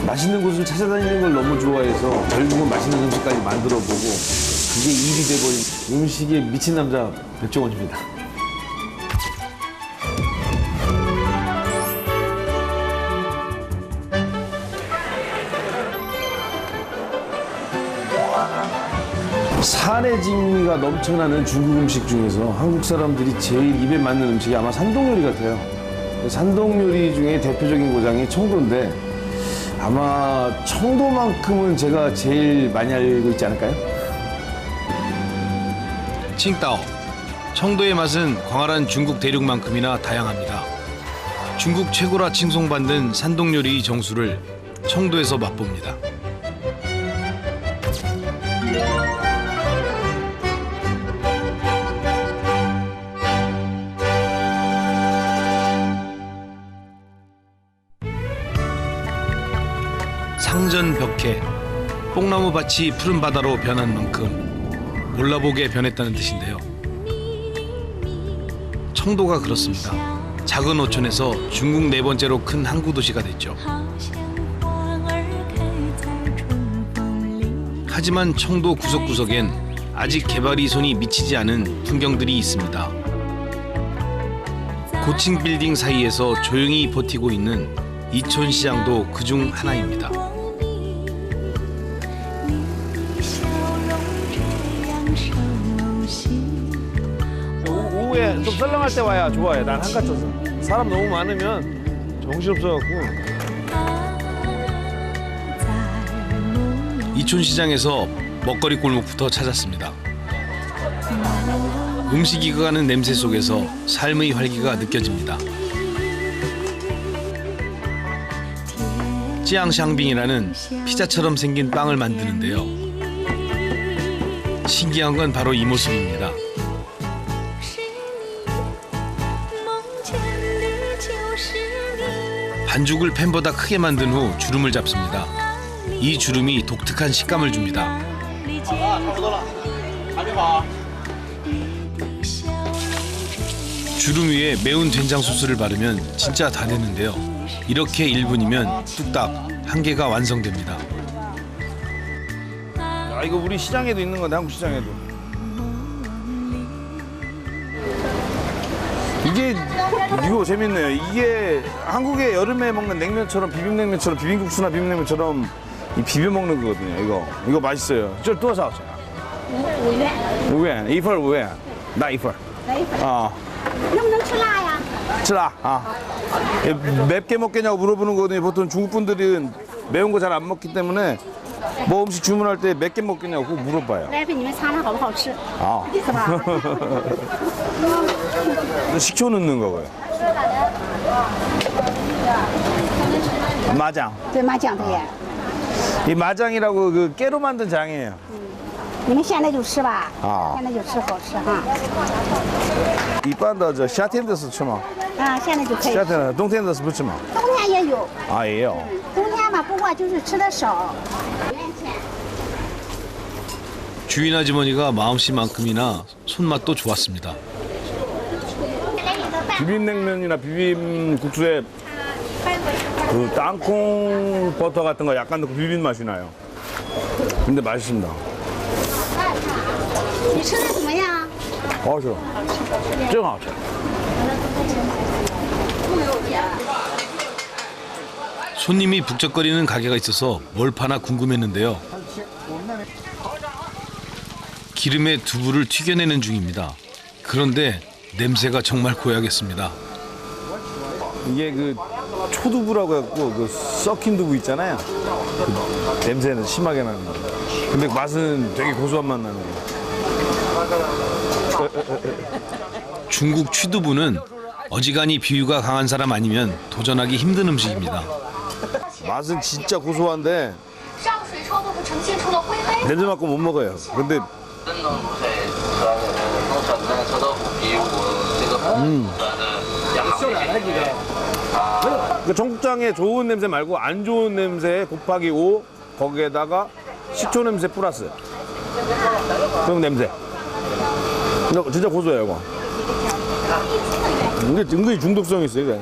맛있는 곳을 찾아다니는 걸 너무 좋아해서 결국은 맛있는 음식까지 만들어보고 그게 일이 돼버린 음식에 미친 남자 백종원입니다. 산의 진미가 넘쳐나는 중국 음식 중에서 한국 사람들이 제일 입에 맞는 음식이 아마 산동 요리 같아요. 산동 요리 중에 대표적인 고장이 청도인데 아마 청도만큼은 제가 제일 많이 알고 있지 않을까요? 칭따오. 청도의 맛은 광활한 중국 대륙만큼이나 다양합니다. 중국 최고라 칭송받는 산동 요리 정수를 청도에서 맛봅니다. 상전벽해, 뽕나무 밭이 푸른 바다로 변한 만큼 몰라보게 변했다는 뜻인데요. 청도가 그렇습니다. 작은 어촌에서 중국 네 번째로 큰 항구 도시가 됐죠. 하지만 청도 구석구석엔 아직 개발이 손이 미치지 않은 풍경들이 있습니다. 고층 빌딩 사이에서 조용히 버티고 있는 이촌시장도 그중 하나입니다. 오후에 좀 썰렁할 때 와야 좋아해. 난 한가쳐서. 사람 너무 많으면 정신없어갖고. 이촌시장에서 먹거리 골목부터 찾았습니다. 음식이 익어가는 냄새 속에서 삶의 활기가 느껴집니다. 찌앙샹빙이라는 피자처럼 생긴 빵을 만드는데요. 신기한 건 바로 이 모습입니다. 반죽을 팬보다 크게 만든 후 주름을 잡습니다. 이 주름이 독특한 식감을 줍니다. 주름 위에 매운 된장 소스를 바르면 진짜 다 됐는데요. 이렇게 1분이면 뚝딱 한 개가 완성됩니다. 아, 이거 우리 시장에도 있는 건데, 한국 시장에도. 이거 재밌네요. 이게 한국의 여름에 먹는 냉면처럼 비빔냉면처럼 비빔국수나 비빔냉면처럼 비벼 먹는 거거든요. 이거 맛있어요. 저多少钱? 5元. 一份5元. 나 一份. 能不能吃辣呀？ 칠라. 맵게 먹겠냐고 물어보는 거거든요. 보통 중국 분들은 매운 거 잘 안 먹기 때문에 뭐 음식 주문할 때 맵게 먹겠냐고 그거 물어봐요. 来问你们尝尝好不好吃，是吧？ 식초 넣는 거고요. 마장. 对麻酱的耶， 이 마장이라고 그 깨로 만든 장이에요. 你们现在就吃吧，啊现在就吃好吃哈。一般的这夏天的是吃吗？啊，现在就可以夏。天的，冬天的是不吃吗？冬天也有，啊，也有。冬天嘛，不过就是吃的少。 주인 아주머니가 마음씨만큼이나 손맛도 좋았습니다. 비빔냉면이나 비빔국수에 그 땅콩 버터 같은 거 약간 넣고 비빔 맛이 나요. 근데 맛있습니다. 你吃的怎么样？好吃，真好吃。 손님이 북적거리는 가게가 있어서 뭘 파나 궁금했는데요. 기름에 두부를 튀겨내는 중입니다. 그런데 냄새가 정말 고약했습니다. 이게 그 초두부라고 해갖고 그 썩힌 두부 있잖아요. 그 냄새는 심하게 나는 거. 근데 맛은 되게 고소한 맛 나는 거. 중국 취두부는 어지간히 비위가 강한 사람 아니면 도전하기 힘든 음식입니다. 맛은 진짜 고소한데 냄새 맡고 못 먹어요. 근데 그 청국장에 좋은 냄새 말고 안 좋은 냄새 곱하기 5 거기에다가 식초 냄새 플러스 그럼 냄새. 근데 진짜 고소해요 이거. 이게 은근히 중독성이 있어요 이게.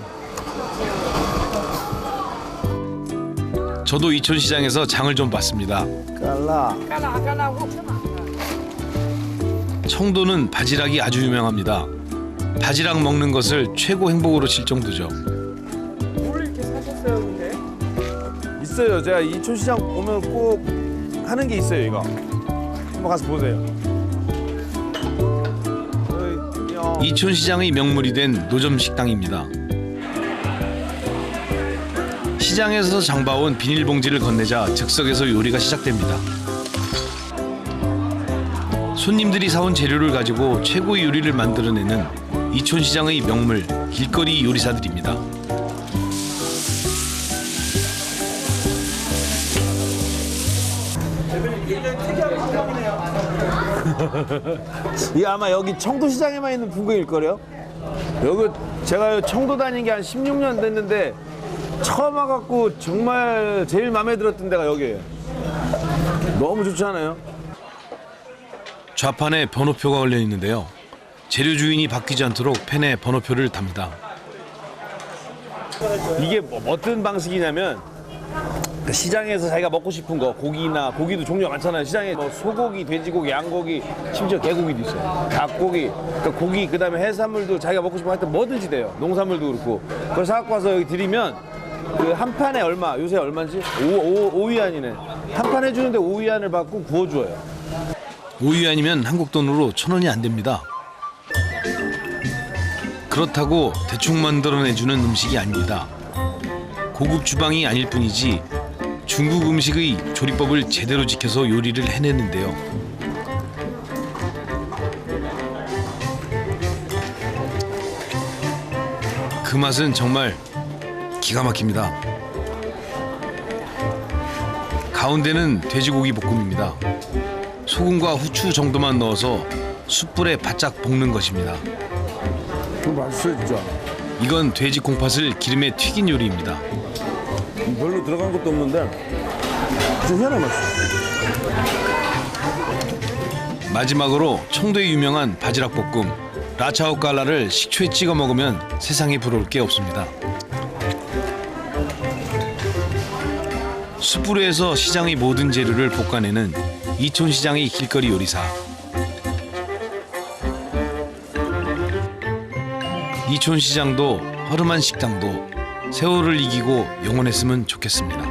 저도 이촌시장에서 장을 좀 봤습니다. 깔라. 청도는 바지락이 아주 유명합니다. 바지락 먹는 것을 최고 행복으로 칠 정도죠. 뭘 이렇게 사셨어요, 근데? 있어요. 제가 이촌시장 오면 꼭 하는 게 있어요, 이거. 한번 가서 보세요. 이촌시장의 명물이 된 노점 식당입니다. 시장에서 장봐온 비닐봉지를 건네자 즉석에서 요리가 시작됩니다. 손님들이 사온 재료를 가지고 최고의 요리를 만들어내는 이촌시장의 명물 길거리 요리사들입니다. 이게 아마 여기 청도시장에만 있는 풍경일 거래요. 여기 제가 청도 다닌 게 한 16년 됐는데 처음 와갖고 정말 제일 마음에 들었던 데가 여기예요. 너무 좋지 않아요? 좌판에 번호표가 걸려 있는데요. 재료 주인이 바뀌지 않도록 펜에 번호표를 답니다. 이게 어떤 방식이냐면 그 시장에서 자기가 먹고 싶은 거 고기나 고기도 종류가 많잖아요. 시장에 뭐 소고기, 돼지고기, 양고기, 심지어 개고기도 있어요. 닭고기, 그러니까 고기 그다음에 해산물도 자기가 먹고 싶은 거 하여튼 뭐든지 돼요. 농산물도 그렇고. 그걸 사갖고 와서 여기 드리면 그 한 판에 얼마? 요새 얼마인지? 5위안이네. 한 판 해주는데 5위안을 받고 구워줘요. 5위안이면 한국 돈으로 1,000원이 안 됩니다. 그렇다고 대충 만들어내주는 음식이 아닙니다. 고급 주방이 아닐 뿐이지 중국 음식의 조리법을 제대로 지켜서 요리를 해내는데요. 그 맛은 정말 기가 막힙니다. 가운데는 돼지고기 볶음입니다. 소금과 후추 정도만 넣어서 숯불에 바짝 볶는 것입니다. 맛있어요, 진짜. 이건 돼지 콩팥을 기름에 튀긴 요리입니다. 별로 들어간 것도 없는데 진짜 희한한 맛이에요. 마지막으로 청도에 유명한 바지락 볶음 라차오 깔라를 식초에 찍어 먹으면 세상에 부러울 게 없습니다. 숯불에서 시장의 모든 재료를 볶아내는 이촌시장의 길거리 요리사. 이촌시장도 허름한 식당도 세월을 이기고 영원했으면 좋겠습니다.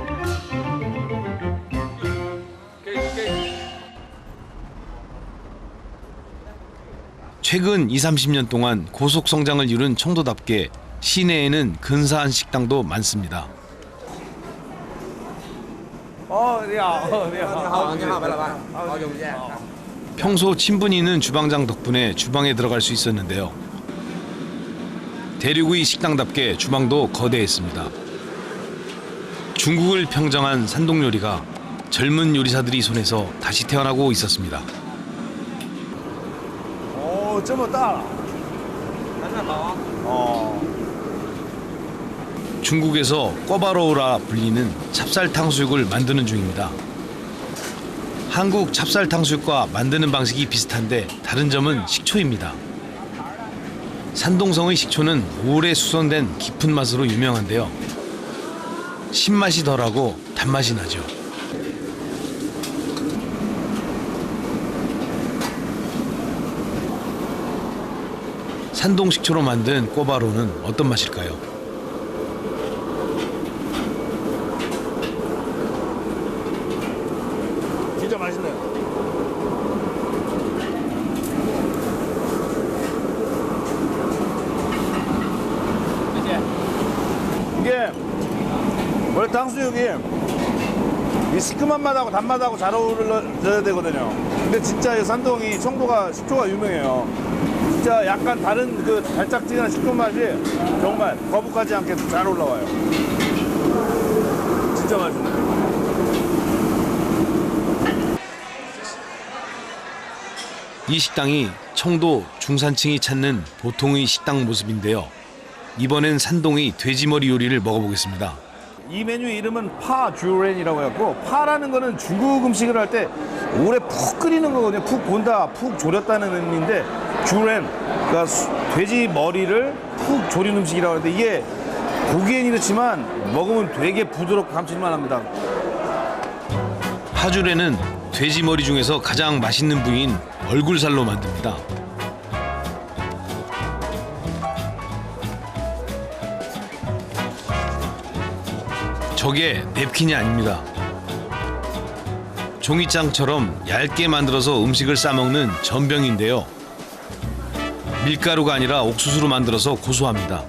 최근 20-30년 동안 고속 성장을 이룬 청도답게 시내에는 근사한 식당도 많습니다. 평소 친분이 있는 주방장 덕분에 주방에 들어갈 수 있었는데요. 대륙의 식당답게 주방도 거대했습니다. 중국을 평정한 산동 요리가 젊은 요리사들이 손에서 다시 태어나고 있었습니다. 오, 这么大. 중국에서 꿔바로우라 불리는 찹쌀 탕수육을 만드는 중입니다. 한국 찹쌀 탕수육과 만드는 방식이 비슷한데 다른 점은 식초입니다. 산동성의 식초는 오래 수선된 깊은 맛으로 유명한데요. 신맛이 덜하고 단맛이 나죠. 산동 식초로 만든 꿔바로우는 어떤 맛일까요? 진짜 맛있네요. 이게 원래 탕수육이 이 시큼한 맛하고 단맛하고 잘 어울려야 되거든요. 근데 진짜 이 산동이 청도가 식초가 유명해요. 진짜 약간 다른 그 달짝지근한 식초 맛이 정말 거북하지 않게 잘 올라와요. 진짜 맛있네요. 이 식당이 청도 중산층이 찾는 보통의 식당 모습인데요. 이번엔 산동의 돼지머리 요리를 먹어보겠습니다. 이 메뉴 이름은 파 듀렌이라고 해갖고 파라는 거는 중국 음식을 할 때 오래 푹 끓이는 거거든요. 푹 본다, 푹 졸였다는 의미인데 듀렌, 그러니까 돼지 머리를 푹 졸인 음식이라고 하는데 이게 보기엔 이렇지만 먹으면 되게 부드럽고 감칠만 합니다. 하주레는 돼지 머리 중에서 가장 맛있는 부위인 얼굴살로 만듭니다. 저게 냅킨이 아닙니다. 종이장처럼 얇게 만들어서 음식을 싸먹는 전병인데요. 밀가루가 아니라 옥수수로 만들어서 고소합니다.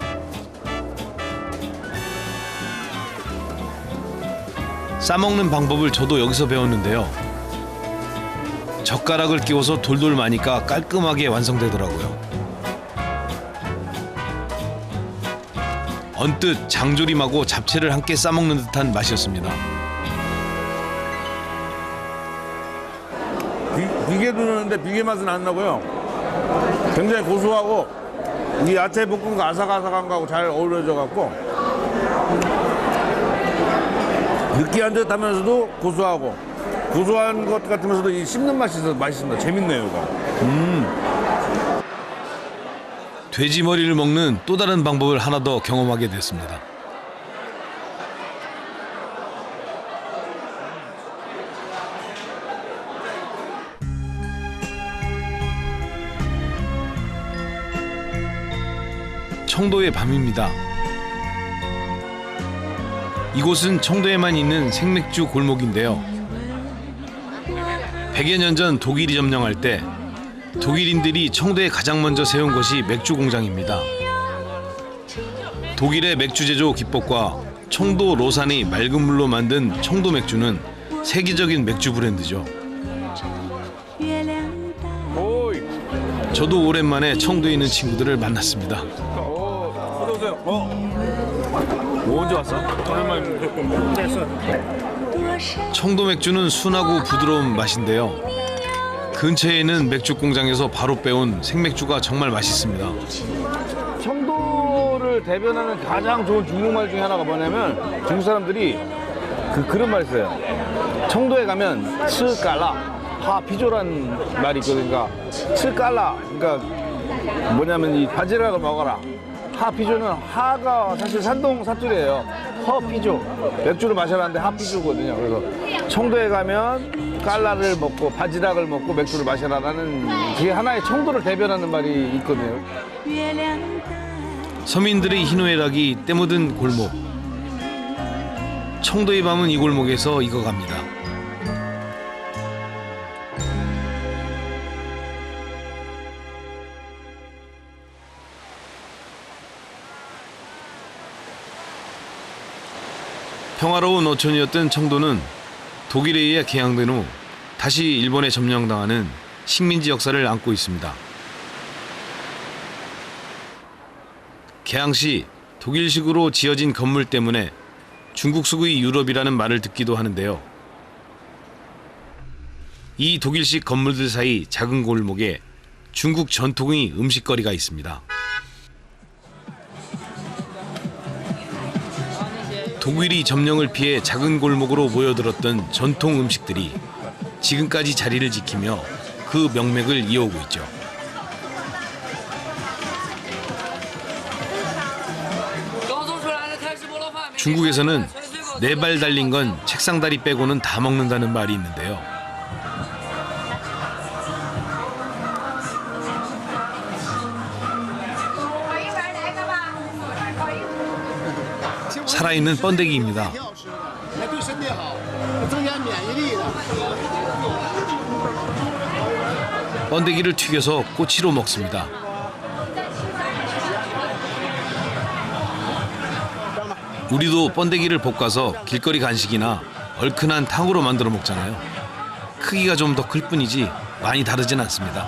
싸먹는 방법을 저도 여기서 배웠는데요. 젓가락을 끼워서 돌돌 마니까 깔끔하게 완성되더라고요. 언뜻 장조림하고 잡채를 함께 싸먹는 듯한 맛이었습니다. 비계도 넣는데 비계 맛은 안 나고요. 굉장히 고소하고 이 야채 볶음과 아삭아삭한 거하고 잘 어우러져 갖고 느끼한 듯 하면서도 고소하고 고소한 것 같으면서도 이 씹는 맛이 있어서 맛있습니다. 재밌네요, 이거. 돼지 머리를 먹는 또 다른 방법을 하나 더 경험하게 됐습니다. 청도의 밤입니다. 이곳은 청도에만 있는 생맥주 골목인데요. 100여 년 전 독일이 점령할 때 독일인들이 청도에 가장 먼저 세운 것이 맥주 공장입니다. 독일의 맥주 제조 기법과 청도 로산의 맑은 물로 만든 청도 맥주는 세계적인 맥주 브랜드죠. 저도 오랜만에 청도에 있는 친구들을 만났습니다. 어서오세요. 언제 왔어? 오랜만입니다. 청도 맥주는 순하고 부드러운 맛인데요. 근처에 있는 맥주 공장에서 바로 빼온 생맥주가 정말 맛있습니다. 청도를 대변하는 가장 좋은 중국말 중에 하나가 뭐냐면 중국 사람들이 그런 말 써요. 청도에 가면 츠깔라 하피조란 말이 있거든요. 그러니까 츠깔라 그러니까 뭐냐면 이 바지락을 먹어라. 하피조는 하가 사실 산동 사투리예요. 허피조 맥주를 마셔라는데 하피조거든요. 그래서 청도에 가면 깔라를 먹고 바지락을 먹고 맥주를 마셔라라는 그게 하나의 청도를 대변하는 말이 있거든요. 서민들의 희노애락이 때묻은 골목. 청도의 밤은 이 골목에서 익어갑니다. 평화로운 어촌이었던 청도는 독일에 의해 개항된 후 다시 일본에 점령당하는 식민지 역사를 안고 있습니다. 개항 시 독일식으로 지어진 건물 때문에 중국식의 유럽이라는 말을 듣기도 하는데요. 이 독일식 건물들 사이 작은 골목에 중국 전통의 음식거리가 있습니다. 독일이 점령을 피해 작은 골목으로 모여들었던 전통 음식들이 지금까지 자리를 지키며 그 명맥을 이어오고 있죠. 중국에서는 네 발 달린 건 책상 다리 빼고는 다 먹는다는 말이 있는데요. 살아있는 번데기입니다. 번데기를 튀겨서 꼬치로 먹습니다. 우리도 번데기를 볶아서 길거리 간식이나 얼큰한 탕으로 만들어 먹잖아요. 크기가 좀 더 클 뿐이지 많이 다르진 않습니다.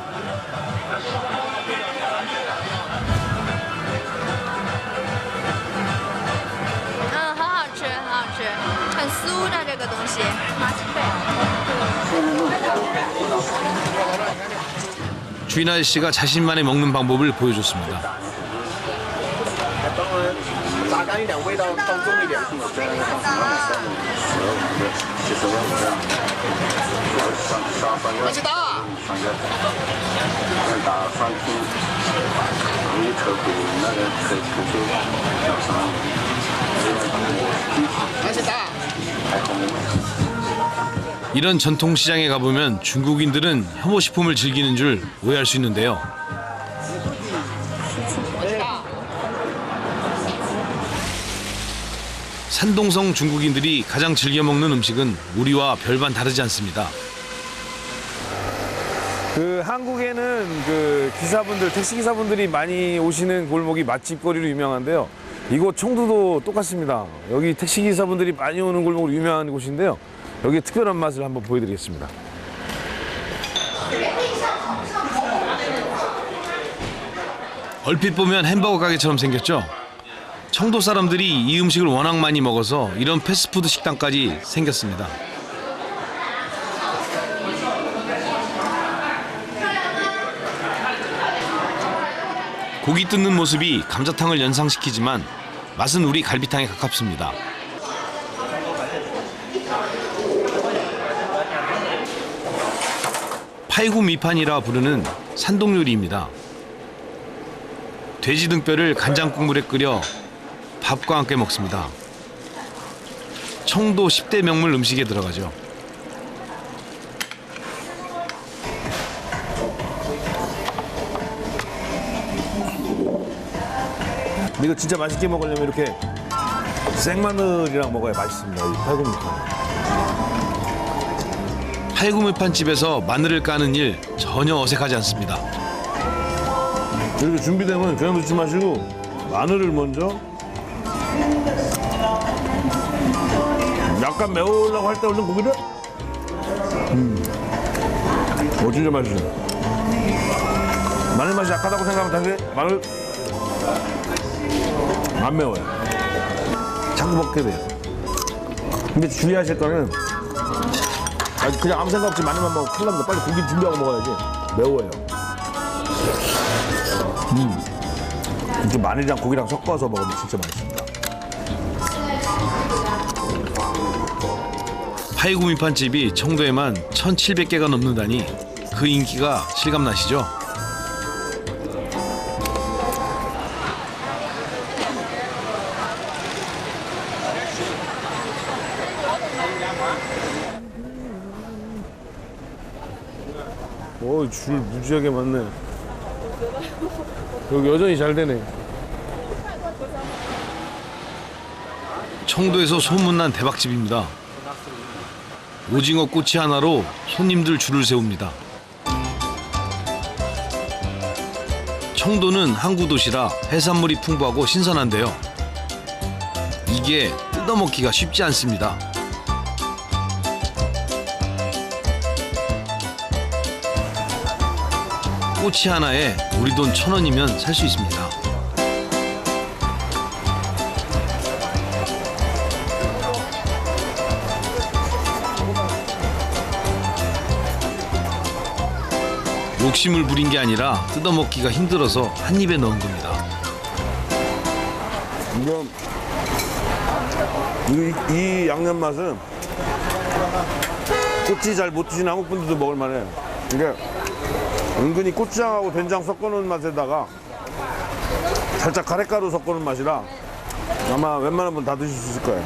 주인 아저씨가 자신만의 먹는 방법을 보여줬습니다. 이런 전통시장에 가보면 중국인들은 혐오식품을 즐기는 줄 오해할 수 있는데요. 산동성 중국인들이 가장 즐겨 먹는 음식은 우리와 별반 다르지 않습니다. 그 한국에는 그 기사분들, 택시 기사분들이 많이 오시는 골목이 맛집거리로 유명한데요. 이곳 청두도 똑같습니다. 여기 택시 기사분들이 많이 오는 골목으로 유명한 곳인데요. 여기에 특별한 맛을 한번 보여드리겠습니다. 얼핏 보면 햄버거 가게처럼 생겼죠? 청도 사람들이 이 음식을 워낙 많이 먹어서 이런 패스트푸드 식당까지 생겼습니다. 고기 뜯는 모습이 감자탕을 연상시키지만 맛은 우리 갈비탕에 가깝습니다. 팔구미판이라 부르는 산동 요리입니다. 돼지 등뼈를 간장 국물에 끓여 밥과 함께 먹습니다. 청도 10대 명물 음식에 들어가죠. 이거 진짜 맛있게 먹으려면 이렇게 생마늘이랑 먹어야 맛있습니다. 이 팔굽미판. 팔구미판집에서 마늘을 까는 일 전혀 어색하지 않습니다. 이렇게 준비되면 그냥 넣지 마시고 마늘을 먼저 약간 매우려고 할 때 올린 고기를 진짜 맛있어요. 마늘 맛이 약하다고 생각하면 다시 마늘 안 매워요. 자꾸 먹게 돼요. 근데 주의하실 거는 그냥 아무 생각 없이 마늘만 먹으면 큰일 납니다. 빨리 고기 준비하고 먹어야지. 매워요. 이렇게 마늘이랑 고기랑 섞어서 먹으면 진짜 맛있습니다. 팔구미판집이 청도에만 1,700개가 넘는다니 그 인기가 실감나시죠? 줄 무지하게 많네. 여기 여전히 잘 되네. 청도에서 소문난 대박집입니다. 오징어 꼬치 하나로 손님들 줄을 세웁니다. 청도는 항구 도시라 해산물이 풍부하고 신선한데요. 이게 뜯어먹기가 쉽지 않습니다. 꼬치 하나에 우리 돈 1,000원이면 살 수 있습니다. 욕심을 부린 게 아니라 뜯어먹기가 힘들어서 한 입에 넣은 겁니다. 이 양념 맛은 꼬치 잘 못 드시는 한국 분들도 먹을 만해요. 이게 은근히 고추장하고 된장 섞어놓은 맛에다가 살짝 카레가루 섞어놓은 맛이라 아마 웬만한 분 다 드실 수 있을 거예요.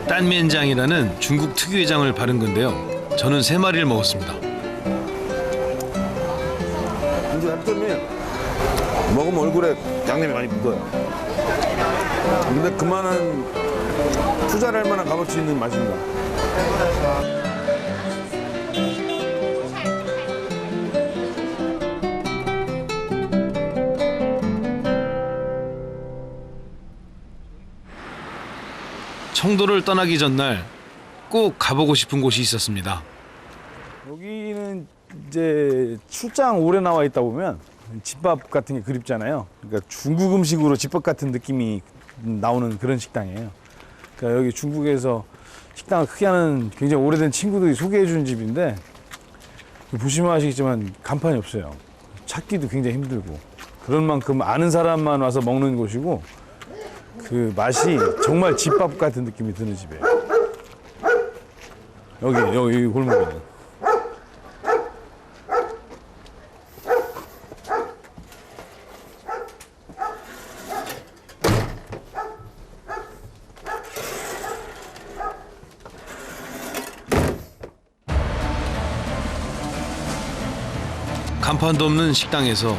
딴면장이라는 중국 특유의 장을 바른 건데요. 저는 3마리를 먹었습니다. 근데 단점이 먹으면 얼굴에 양념이 많이 묻어요. 근데 그만한 투자를 할 만한 값어치 있는 맛입니다. 청도를 떠나기 전날 꼭 가보고 싶은 곳이 있었습니다. 여기는 이제 출장 오래 나와 있다 보면 집밥 같은 게 그립잖아요. 그러니까 중국 음식으로 집밥 같은 느낌이 나오는 그런 식당이에요. 그러니까 여기 중국에서 식당을 크게 하는 굉장히 오래된 친구들이 소개해 준 집인데 보시면 아시겠지만 간판이 없어요. 찾기도 굉장히 힘들고 그런 만큼 아는 사람만 와서 먹는 곳이고 그 맛이 정말 집밥 같은 느낌이 드는 집이에요. 여기 골목에는. 간판도 없는 식당에서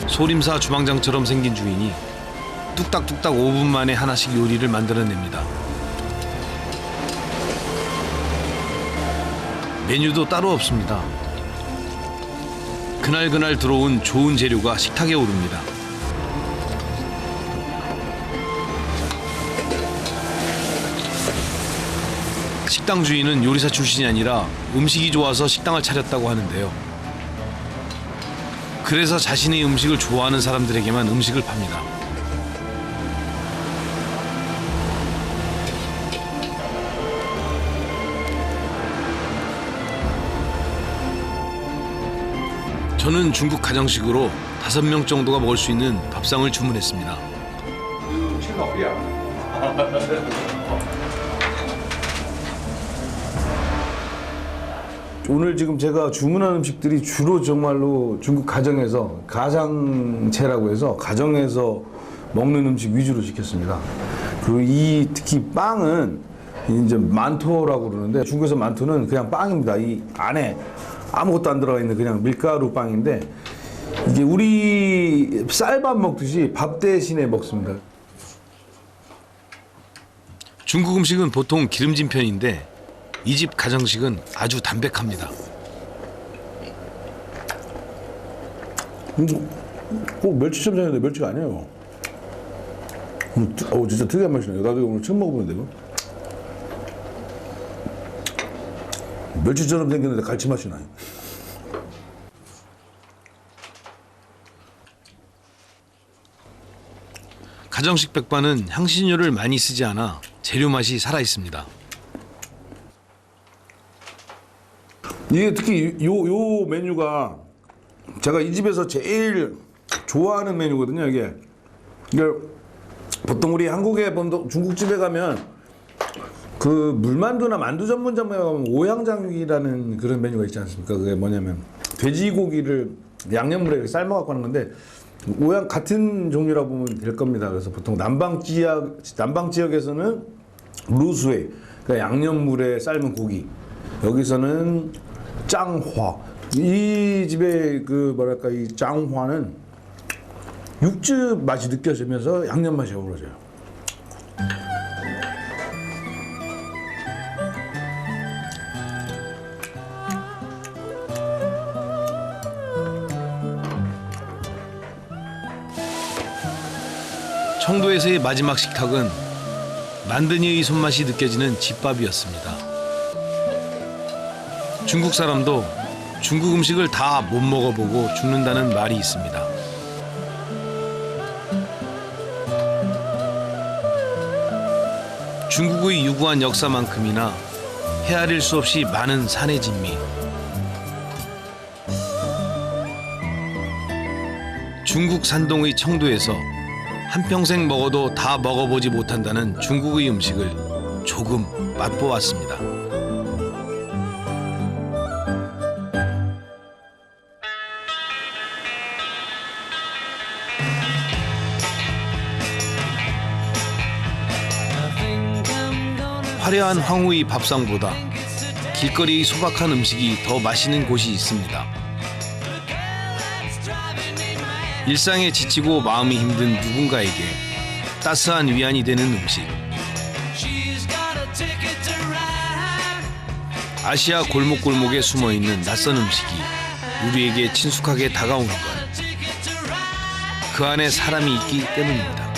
소림사 주방장처럼 생긴 주인이 뚝딱뚝딱 5분 만에 하나씩 요리를 만들어냅니다. 메뉴도 따로 없습니다. 그날그날 들어온 좋은 재료가 식탁에 오릅니다. 식당 주인은 요리사 출신이 아니라 음식이 좋아서 식당을 차렸다고 하는데요. 그래서 자신의 음식을 좋아하는 사람들에게만 음식을 팝니다. 저는 중국 가정식으로 5명 정도가 먹을 수 있는 밥상을 주문했습니다. 오늘 지금 제가 주문한 음식들이 주로 정말로 중국 가정에서 가장채라고 해서 가정에서 먹는 음식 위주로 시켰습니다. 그리고 이 특히 빵은 이제 만토라고 그러는데 중국에서 만토는 그냥 빵입니다. 이 안에 아무것도 안 들어가 있는 그냥 밀가루 빵인데 이게 우리 쌀밥 먹듯이 밥 대신에 먹습니다. 중국 음식은 보통 기름진 편인데 이 집 가정식은 아주 담백합니다. 꼭 멸치첨장인데 멸치가 아니에요. 진짜 특이한 맛이네요. 나도 오늘 처음 먹어보는데 이거. 멸치처럼 생겼는데 갈치 맛이 나요. 가정식 백반은 향신료를 많이 쓰지 않아 재료 맛이 살아 있습니다. 이게 특히 요 메뉴가 제가 이 집에서 제일 좋아하는 메뉴거든요. 이게 보통 우리 한국에 중국집에 가면 그 물만두나 만두 전문점에 가면 오양장육이라는 그런 메뉴가 있지 않습니까? 그게 뭐냐면 돼지고기를 양념물에 삶아 갖고 하는 건데 오양 같은 종류라고 보면 될 겁니다. 그래서 보통 남방 지역에서는 루수에 그러니까 양념물에 삶은 고기, 여기서는 짱화. 이 집의 그 뭐랄까 이 짱화는 육즙 맛이 느껴지면서 양념 맛이 어우러져요. 청도에서의 마지막 식탁은 만드니의 손맛이 느껴지는 집밥이었습니다. 중국 사람도 중국 음식을 다 못 먹어보고 죽는다는 말이 있습니다. 중국의 유구한 역사만큼이나 헤아릴 수 없이 많은 산의 진미. 중국 산동의 청도에서 한평생 먹어도 다 먹어보지 못한다는 중국의 음식을 조금 맛보았습니다. 화려한 황후의 밥상보다 길거리의 소박한 음식이 더 맛있는 곳이 있습니다. 일상에 지치고 마음이 힘든 누군가에게 따스한 위안이 되는 음식. 아시아 골목골목에 숨어있는 낯선 음식이 우리에게 친숙하게 다가오는 것. 그 안에 사람이 있기 때문입니다.